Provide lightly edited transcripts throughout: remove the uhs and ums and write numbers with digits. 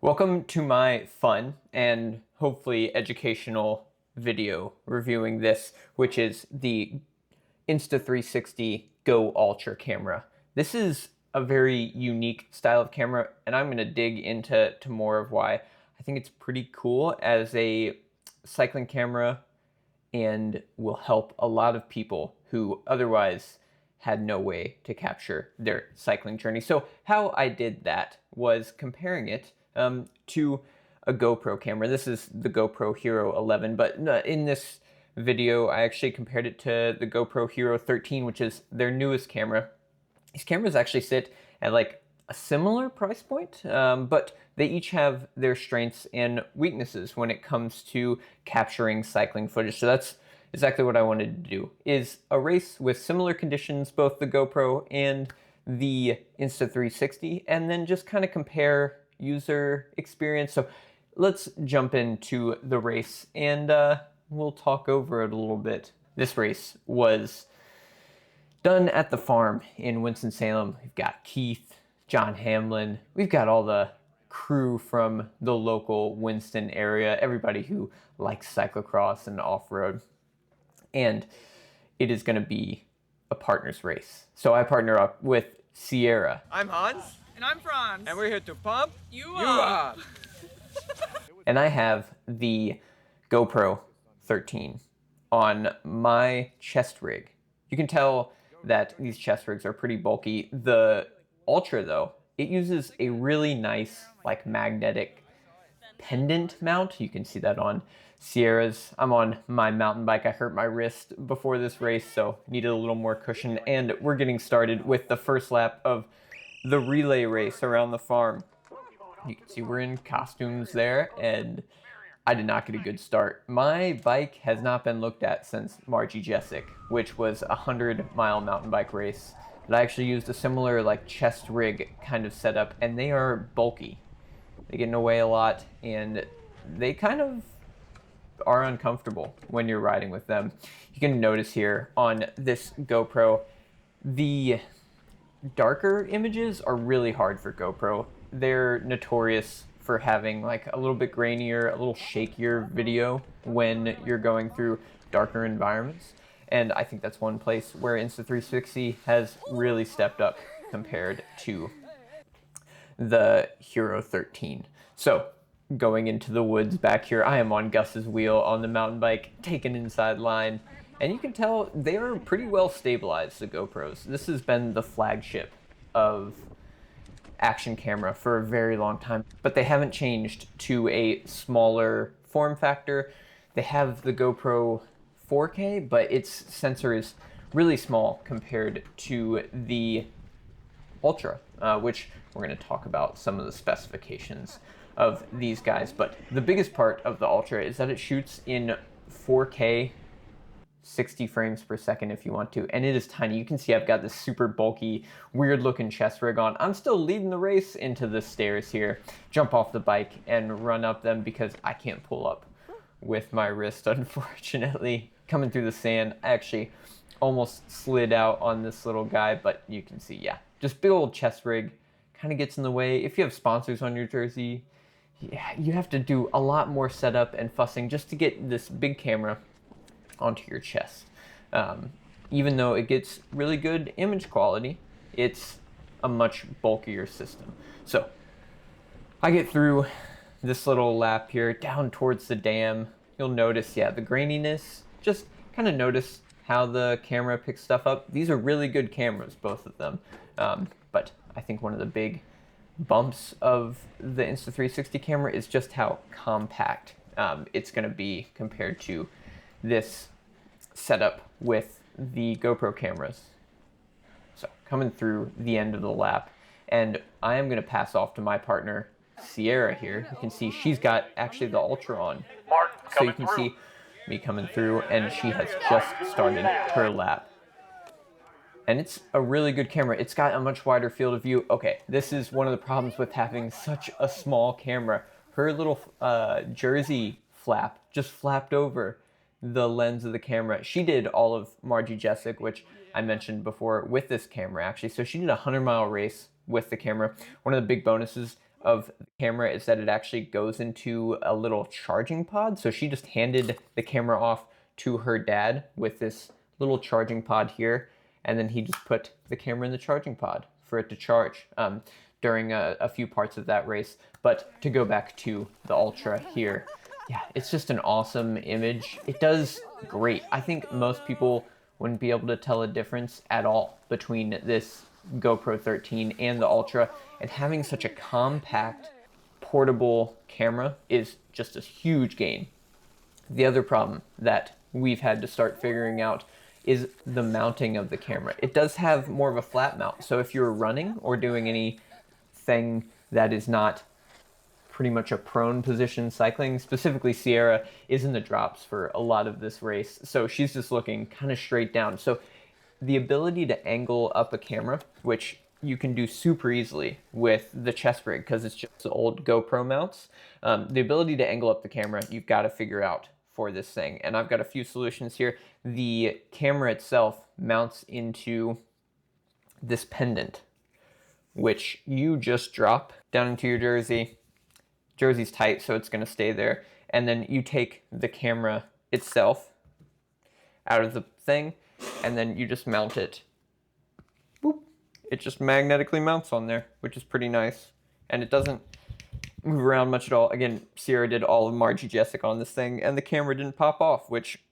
Welcome to my fun and hopefully educational video reviewing this, which is the Insta360 Go Ultra camera. This is a very unique style of camera, and I'm going to dig into more of why I think it's pretty cool as a cycling camera and will help a lot of people who otherwise had no way to capture their cycling journey. So how I did that was comparing it to a GoPro camera. This is the GoPro Hero 11, but in this video, I actually compared it to the GoPro Hero 13, which is their newest camera. These cameras actually sit at like a similar price point, but they each have their strengths and weaknesses when it comes to capturing cycling footage. So that's exactly what I wanted to do, is a race with similar conditions, both the GoPro and the Insta360, and then just kind of compare user experience. So let's jump into the race and we'll talk over it a little bit. This race was done at the farm in Winston-Salem. We've got Keith, John Hamlin. We've got all the crew from the local Winston area, everybody who likes cyclocross and off-road. And it is going to be a partner's race. So I partner up with Sierra. I'm Hans. And I'm Franz. And we're here to pump you up. And I have the GoPro 13 on my chest rig. You can tell that these chest rigs are pretty bulky. The Ultra, though, it uses a really nice, like, magnetic pendant mount. You can see that on Sierra's. I'm on my mountain bike. I hurt my wrist before this race, so needed a little more cushion. And we're getting started with the first lap of the relay race around the farm. You can see we're in costumes there, and I did not get a good start. My bike has not been looked at since Margie Jessic, which was a 100-mile mountain bike race. But I actually used a similar like chest rig kind of setup, and they are bulky. They get in the way a lot, and they kind of are uncomfortable when you're riding with them. You can notice here on this GoPro, the darker images are really hard for GoPro. They're notorious for having like a little bit grainier, a little shakier video when you're going through darker environments. And I think that's one place where Insta360 has really stepped up compared to the Hero 13. So going into the woods back here, I am on Gus's wheel on the mountain bike, taking inside line. And you can tell they are pretty well stabilized, the GoPros. This has been the flagship of action camera for a very long time, but they haven't changed to a smaller form factor. They have the GoPro 4K, but its sensor is really small compared to the Ultra, which we're going to talk about some of the specifications of these guys. But the biggest part of the Ultra is that it shoots in 4K 60 frames per second if you want to, and it is tiny. You can see I've got this super bulky, weird looking chest rig on. I'm still leading the race into the stairs here, jump off the bike and run up them because I can't pull up with my wrist, unfortunately. Coming through the sand, I actually almost slid out on this little guy, but you can see, yeah, just big old chest rig kind of gets in the way. If you have sponsors on your jersey, yeah, you have to do a lot more setup and fussing just to get this big camera onto your chest. Even though it gets really good image quality, it's a much bulkier system. So I get through this little lap here down towards the dam. You'll notice, yeah, the graininess, just kind of notice how the camera picks stuff up. These are really good cameras, both of them. But I think one of the big bumps of the Insta360 camera is just how compact it's going to be compared to this setup with the GoPro cameras. So coming through the end of the lap, and I am going to pass off to my partner Sierra here. You can see she's got actually the Ultra on, so you can see me coming through, and she has just started her lap. And it's a really good camera. It's got a much wider field of view. Okay, this is one of the problems with having such a small camera. Her little jersey flap just flapped over the lens of the camera. She did all of Margie Jessic, which I mentioned before, with this camera actually. So she did a 100-mile race with the camera. One of the big bonuses, of the camera is that it actually goes into a little charging pod. So she just handed the camera off to her dad with this little charging pod here, and then he just put the camera in the charging pod for it to charge during a few parts of that race. But to go back to the Ultra here, yeah, it's just an awesome image. It does great. I think most people wouldn't be able to tell a difference at all between this GoPro 13 and the Ultra, and having such a compact, portable camera is just a huge gain. The other problem that we've had to start figuring out is the mounting of the camera. It does have more of a flat mount, so if you're running or doing anything that is not pretty much a prone position cycling, specifically Sierra is in the drops for a lot of this race, so she's just looking kind of straight down. So the ability to angle up a camera, which you can do super easily with the chest rig because it's just the old GoPro mounts, the ability to angle up the camera, you've got to figure out for this thing. And I've got a few solutions here. The camera itself mounts into this pendant, which you just drop down into your jersey. Jersey's tight, so it's going to stay there. And then you take the camera itself out of the thing, and then you just mount it. Boop. It just magnetically mounts on there, which is pretty nice. And it doesn't move around much at all. Again, Sierra did all of Margie Jessica on this thing, and the camera didn't pop off, which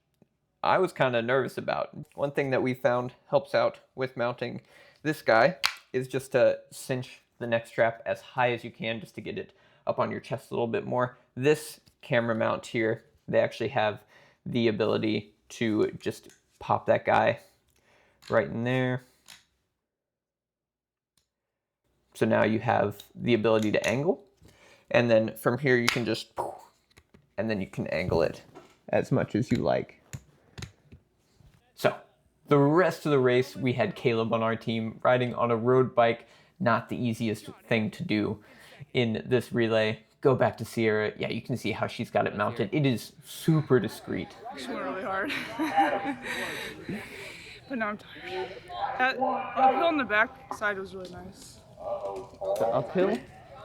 I was kind of nervous about. One thing that we found helps out with mounting this guy is just to cinch the neck strap as high as you can, just to get it up on your chest a little bit more. This camera mount here, they actually have the ability to just pop that guy right in there. So now you have the ability to angle, and then from here you can just, and then you can angle it as much as you like. So the rest of the race, we had Caleb on our team riding on a road bike. Not the easiest thing to do in this relay. Go back to Sierra. Yeah, you can see how she's got it mounted. It is super discreet. She went really hard. But now I'm tired. That uphill on the back side was really nice. The uphill?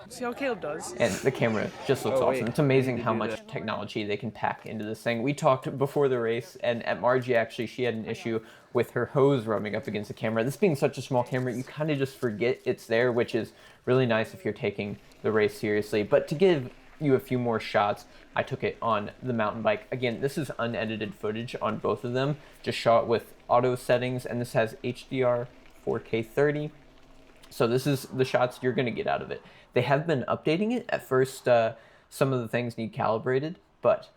See how Caleb does. And the camera just looks awesome. It's amazing how much technology they can pack into this thing. We talked before the race, and at Margie, actually, she had an issue with her hose rubbing up against the camera. This being such a small camera, you kind of just forget it's there, which is really nice if you're taking the race seriously. But to give you a few more shots, I took it on the mountain bike. Again, this is unedited footage on both of them, just shot with auto settings, and this has HDR 4K 30. So this is the shots you're going to get out of it. They have been updating it. At first, some of the things need calibrated, but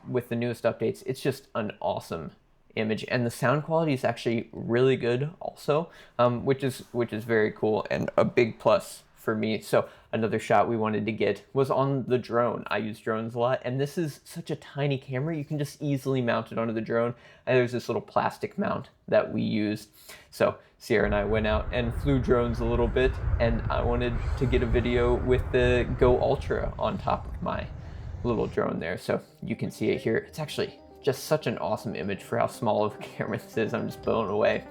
with the newest updates, it's just an awesome image. And the sound quality is actually really good also, which is very cool and a big plus for me. So another shot we wanted to get was on the drone. I use drones a lot, and this is such a tiny camera. You can just easily mount it onto the drone. And there's this little plastic mount that we used. So Sierra and I went out and flew drones a little bit, and I wanted to get a video with the Go Ultra on top of my little drone there. So you can see it here. It's actually just such an awesome image for how small of a camera this is. I'm just blown away.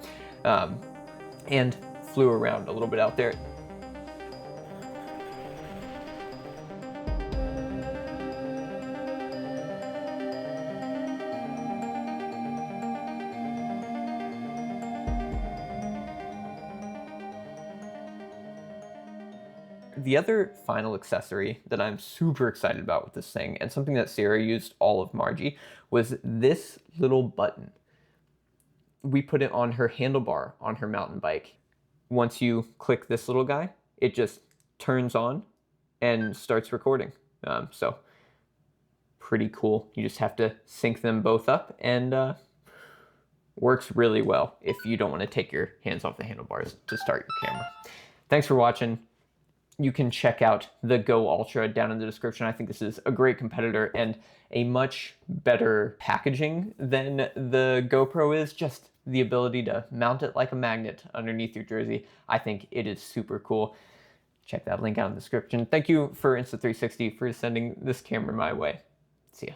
And flew around a little bit out there. The other final accessory that I'm super excited about with this thing, and something that Sarah used all of Margie, was this little button. We put it on her handlebar on her mountain bike. Once you click this little guy, it just turns on and starts recording. So pretty cool. You just have to sync them both up, and works really well if you don't want to take your hands off the handlebars to start your camera. Thanks for watching. You can check out the Go Ultra down in the description. I think this is a great competitor and a much better packaging than the GoPro is. Just the ability to mount it like a magnet underneath your jersey. I think it is super cool. Check that link out in the description. Thank you for Insta360 for sending this camera my way. See ya.